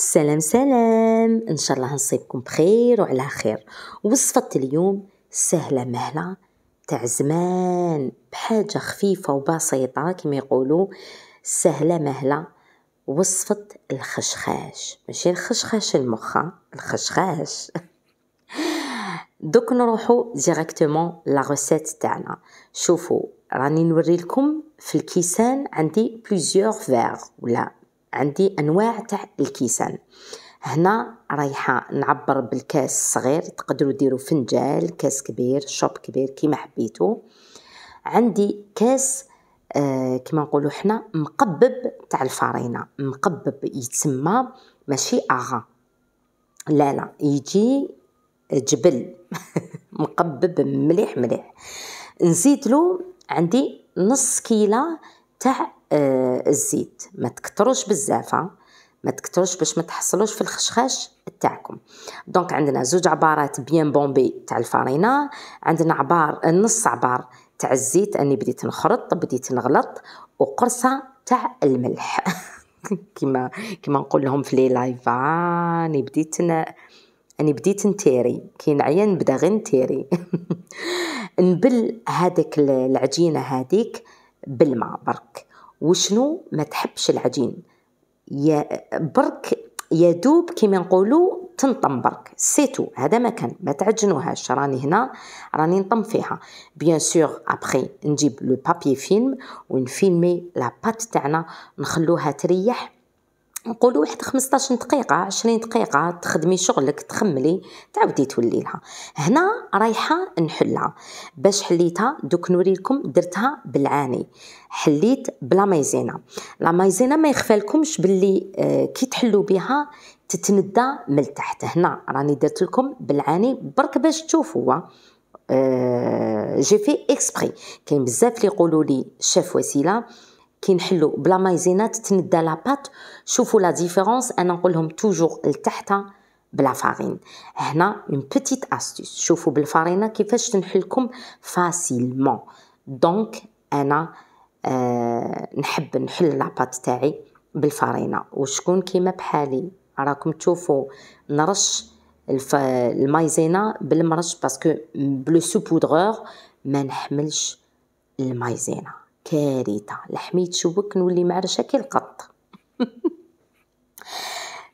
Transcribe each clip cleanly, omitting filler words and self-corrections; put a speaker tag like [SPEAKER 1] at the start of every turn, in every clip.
[SPEAKER 1] سلام سلام، ان شاء الله نصيبكم بخير وعلى خير. وصفة اليوم سهلة مهلة تاع زمان بحاجة خفيفة وبسيطة كما يقولوا، سهلة مهلة. وصفة الخشخاش، ماشي الخشخاش المخة، الخشخاش. دوك نروحو ديريكتومون لا روسيت تاعنا. شوفوا راني نوري لكم في الكيسان، عندي بليزيور فيغ ولا عندي انواع تاع الكيسان. هنا رايحه نعبر بالكاس الصغير، تقدروا ديروا فنجال، كاس كبير، شوب كبير كيما حبيتوا. عندي كاس كما نقولوا حنا مقبب تاع الفارينه، مقبب يتسمى ماشي اغا، لا يجي جبل مقبب مليح مليح. نزيد له عندي نص كيلة تاع الزيت، ما تكتروش بزاف، ما تكتروش باش ما تحصلوش في الخشخاش تاعكم. دونك عندنا 2 عبارات بيان بومبي تاع الفارينه، عندنا نص عبار تاع الزيت، اني بديت نغلط، وقرصه تاع الملح. كما نقول لهم في لي لايف، اني بديت نتيري، كي نعيا نبدا غير نتيري. نبل هذيك العجينه هذيك بالماء برك. وشنو ما تحبش العجين يا برك، يا دوب كيما نقولوا تنطم برك، سيتو هذا ما كان، ما تعجنوهاش. راني هنا راني نطم فيها بيان سور. ابري نجيب لو بابي فيلم ونفيلمي لا بات تاعنا، نخلوها تريح، نقولوا واحد 15 دقيقة 20 دقيقة، تخدمي شغلك تخملي تعاودي تولي لها. هنا رايحة نحلها. باش حليتها دوك نوريلكم، درتها بالعاني، حليت بلا مايزينا. لا مايزينا ما يخفالكمش باللي كي تحلوا بها تتندى من التحت. هنا راني درت لكم بالعاني برك باش تشوفوا. جي في اكسبري. كاين بزاف اللي يقولوا لي شاف وسيله كي نحلو بلا مايزينا تتندى لاباط. شوفوا لا ديفيرونس، انا نقول لهم توجور لتحت بلا فارين. هنا اون بيتيت استيس، شوفوا بالفارينه كيفاش تنحلكم فاسيلمون. دونك انا نحب نحل لاباط تاعي بالفارينه. وشكون كيما بحالي راكم تشوفوا نرش المايزينا بالمرش، باسكو بلو سوبودغور ما نحملش المايزينا، كارثه، لحمي تشوك نولي معرشه كي القط.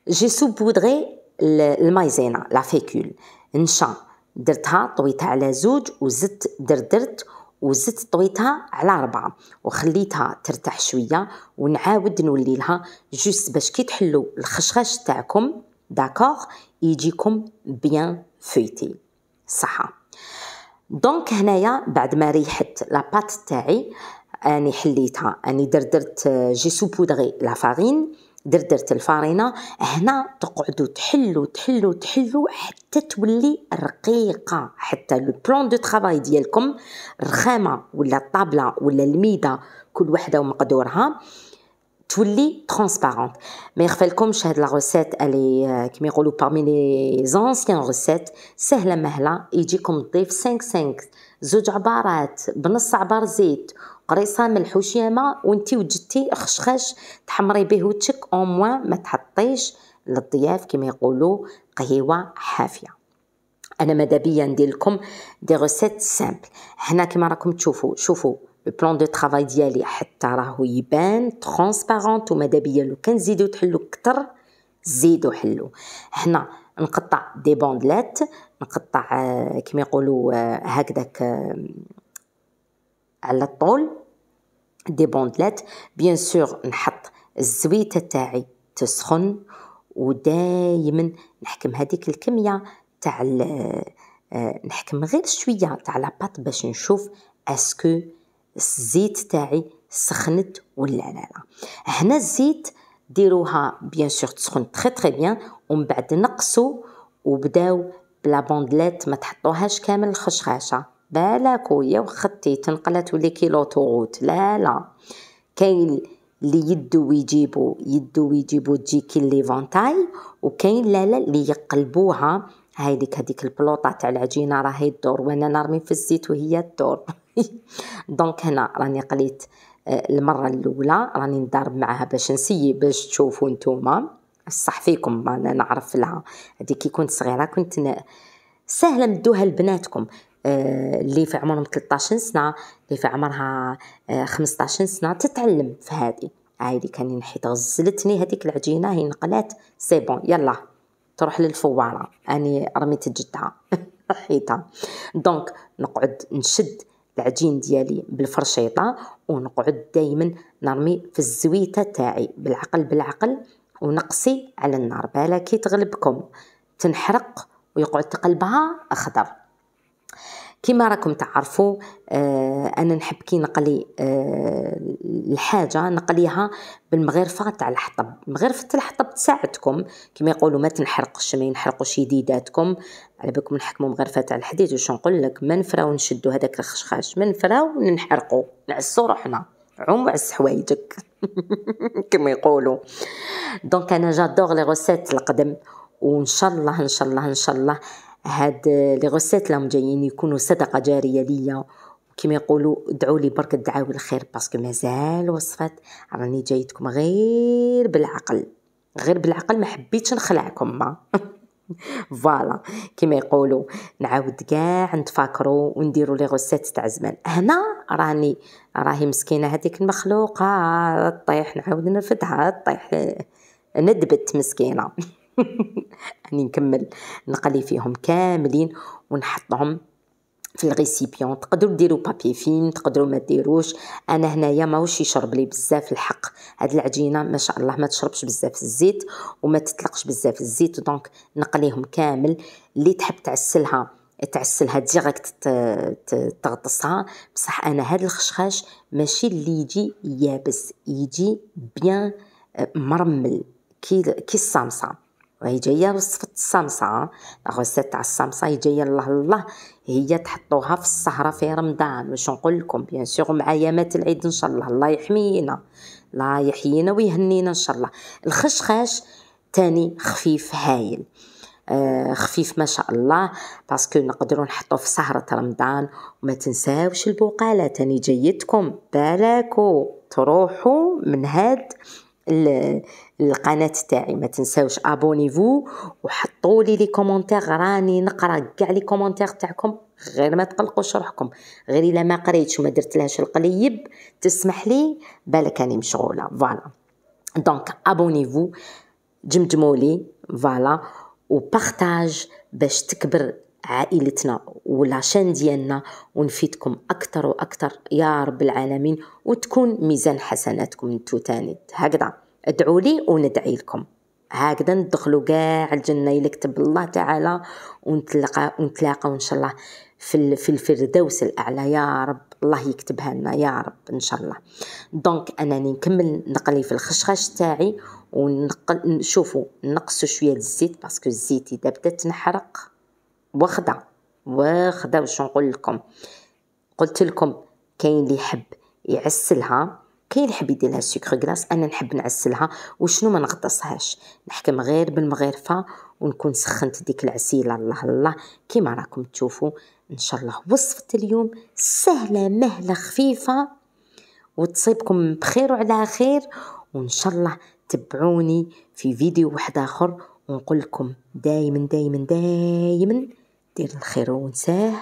[SPEAKER 1] جي سوبودغي المايزينا لا فيكول، نشا درتها طويتها على 2 وزدت درت وزدت طويتها على 4 وخليتها ترتاح شويه، ونعاود نولي لها جوست باش كي تحلوا الخشخاش تاعكم داكوغ يجيكم بيان فويتي صحه. دونك هنايا بعد ما ريحت لاباط تاعي اني حليتها، اني درت جي سوبودغي لا فارين، درت الفارينه. هنا تقعدوا تحلوا حتى تولي رقيقه، حتى لو بلان دو طرافاي ديالكم، الرخامه ولا الطابله ولا الميده كل وحده ومقدورها تولي ترانسبارونت. ما يخفالكمش هاد لا روسيت الي كيما يقولوا بارمي لي زونسيان روسيت، سهله مهله. يجيكم تضيف 5 2 عبارات بنص عبار زيت، قريصه ملح وشويه ماء، وانتي وجدتي خشخاش تحمري به وجهك او موان، ما تحطيش للضياف كيما يقولوا قهيوه حافيه. انا مادابيا ندير لكم دي روسيت سامبل. هنا كيما راكم تشوفوا، شوفوا لو بلان دو طرافاي ديالي حتى راهو يبان ترانسبارونت، ومادابيا لو كان تزيدوا تحلوا كتر زيدوا حلوا. هنا نقطع دي بوندلات، نقطع كيما يقولوا هكذاك على الطول دي بوندلات. بيان سور نحط الزويته تاعي تسخن، ودائما نحكم هذيك الكميه تاع نحكم غير شويه تاع لاباط باش نشوف اسكو الزيت تاعي سخنت ولا لا. هنا الزيت ديروها بيان سور تسخن تري بيان، ومن بعد نقصوا وبداو بلا بوندلات، ما تحطوهاش كامل الخشخاشه بالك ويا وخطي تنقلت ولي كيلو طوغوت، لا كاين اللي يدو ويجيبوا تجي كي لي فونتاي، وكاين لا اللي يقلبوها. هذيك البلوطه تاع العجينه راهي تدور وانا نرمي في الزيت وهي تدور. دونك هنا راني قليت المره الاولى، راني نضارب معها باش نسيي باش تشوفوا نتوما صح فيكم، انا نعرف لها هذيك كي كنت صغيره كنت سهله ندوها لبناتكم اللي في عمرهم 13 سنه، اللي في عمرها 15 سنه تتعلم في هذه كان نحيت غزلتني هذيك العجينه هي نقلات سي بون يلا تروح للفواره اني رميت جدها حيتها. دونك نقعد نشد العجين ديالي بالفرشيطه ونقعد دائما نرمي في الزويته تاعي بالعقل ونقصي على النار بالا كي تغلبكم تنحرق ويقعد تقلبها اخضر. كما راكم تعرفوا انا نحب كي نقلي الحاجه نقليها بالمغرفه تاع الحطب. مغرفه الحطب تساعدكم كما يقولوا ما تنحرقش، ما ينحرقوش يديداتكم. على بالكم نحكموا مغرفه تاع الحديد واش نقول لك، ما نفراو نشدوا هذاك الخشخاش، ما نفراو نحرقوا نعسوا روحنا عوم عس حوايجك كما يقولوا. دونك انا جادور لي غوسيت القدم، وان شاء الله ان شاء الله ان شاء الله هاد لي غوسيت راهم جايين يكونوا صدقه جاريه ليا. كما يقولوا ادعوا لي برك الدعاوي الخير باسكو مازال وصفات راني جايتكم غير بالعقل ما حبيتش نخلعكم ما فوالا كما يقولوا نعاود كاع نتفاكروا ونديروا لي غوسيت تاع زمان. هنا راهي مسكينه هذيك المخلوقه طيح نعاود نرفدها طيح ندبت مسكينه اني نكمل نقلي فيهم كاملين ونحطهم في الغيسيبيون. تقدروا ديروا بابي فيلم، تقدروا ما ديروش. انا هنايا ماهوش يشرب لي بزاف الحق، هاد العجينه ما شاء الله ما تشربش بزاف الزيت وما تطلقش بزاف الزيت. دونك نقليهم كامل. اللي تحب تعسلها ديريكت تغطسها. بصح انا هاد الخشخاش ماشي اللي يجي يابس، يجي بيان مرمل كي الصامصه. وهي جايه وصفه الصامصه، الغوسيت تاع الصامصه جايه الله الله، هي تحطوها في السهره في رمضان. واش نقول لكم بيان سور مع ايامات العيد ان شاء الله. الله يحمينا، الله يحيينا ويهنينا ان شاء الله. الخشخاش تاني خفيف هايل، خفيف ما شاء الله، باسكو نقدروا نحطوه في سهرة رمضان. وما تنساوش البقالة تاني جيتكم بالاكو تروحوا من هاد القناة تاعي. ما تنساوش ابونيفو وحطوا لي كومونتير، راني نقرا كاع لي كومونتير تاعكم، غير ما تقلقوش روحكم. غير الا ما قريتش وما درتلهاش القليب تسمح لي بالك راني مشغوله. فوالا دونك ابونيفو جمجمولي فوالا وبارطاج باش تكبر عائلتنا ولا شان ديالنا ونفيدكم اكثر واكثر يا رب العالمين، وتكون ميزان حسناتكم انتو تاني. هكذا ادعوا لي وندعي لكم، هكذا ندخلوا كاع الجنه اللي كتب الله تعالى، ونتلاقاو ان شاء الله في الفردوس الاعلى يا رب. الله يكتبها لنا يا رب ان شاء الله. دونك انني نكمل نقلي في الخشخاش تاعي نشوفوا نقصوا شويه الزيت باسكو الزيت اذا بدات تنحرق واخده واش نقول لكم. قلت لكم كاين اللي يحب يعسلها، كاين اللي يحب يدير لها سكر غلاس. انا نحب نعسلها وشنو ما نغطسهاش، نحكم غير بالمغرفه ونكون سخنت ديك العسيله. الله الله كيما راكم تشوفوا ان شاء الله. وصفه اليوم سهله مهله خفيفه وتصيبكم بخير وعلى خير، وان شاء الله تبعوني في فيديو واحد اخر. ونقول لكم دايما دايما دايما دير الخير ونساه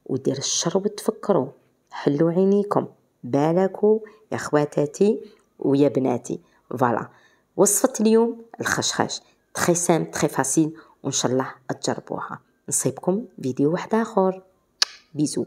[SPEAKER 1] ودير الشر وتفكروا. حلوا عينيكم بالكوا يا خواتاتي ويا بناتي. فوالا وصفة اليوم الخشخاش تري سامبل تري فاسيل، وان شاء الله تجربوها. نصيبكم فيديو واحد اخر. بيزو.